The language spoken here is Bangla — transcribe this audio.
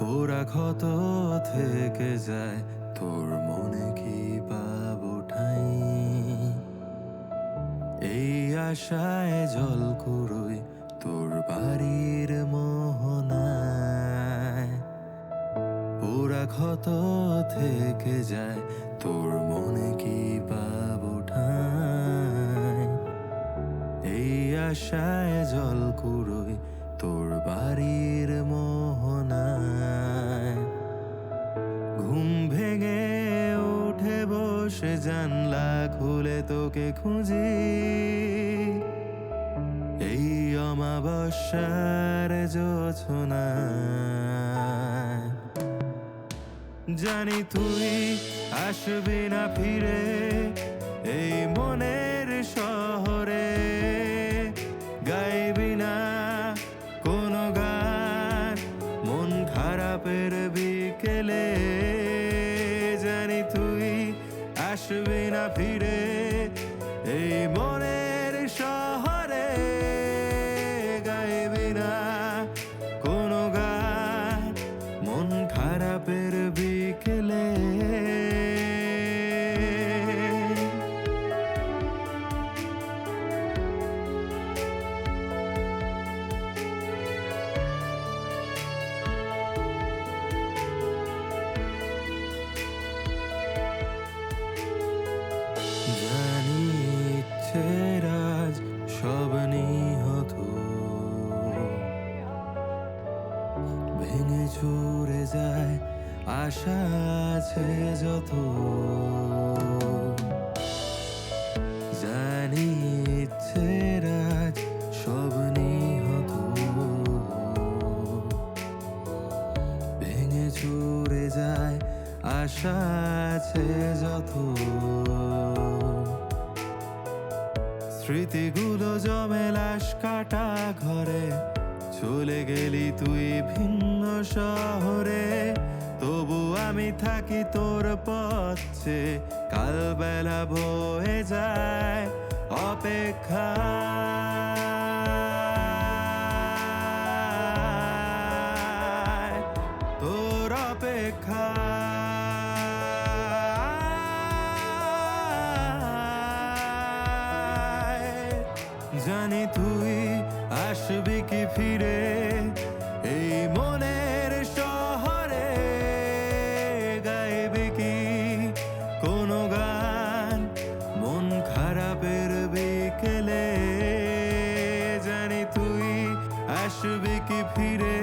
পোড়া ক্ষত থেকে যায়, তোর মনে কি পাবো ঠাঁই? এই আশায় জল কুড়োই তোর বাড়ির মোহনায়। পোড়া ক্ষত থেকে যায়, তোর মনে কি পাবো ঠাঁই? এই আশায় জল কুড়োই তোর বাড়ির মোহনায়। ঘুম ভেঙে উঠে বসে জানলা খুলে তোকে খুঁজি, এই অমাবস্যার জোছনায়। জানি তুই আসবি না ফিরে এই মনের শহরে, গাইবি না কোনো গান মন খারাপের বিকেলে। জানি তুই আসবি না ফিরে এই মনের শহরে, গাইবি না কোনো গান মন খারাপের বিকেলে। জানি ইচ্ছের আজ সব নিহত, ভেঙে চুরে যায় আশা আছে যত। জানি ইচ্ছের আজ সব নিহত, ভেঙে চুরে যায় আশা আছে যত। স্মৃতিগুলো জমে লাশ কাটা ঘরে, চলে গেলি তুই ভিন্ন শহরে। তবু আমি থাকি তোর পথে, কাল বেলা বয়ে যায় অপেক্ষা। তোর অপেক্ষা জানি তুই আসবি কি ফিরে এই মনের শহরে, গাইবি কি কোনো গান মন খারাপের বিকেলে। জানি তুই আসবি কি ফিরে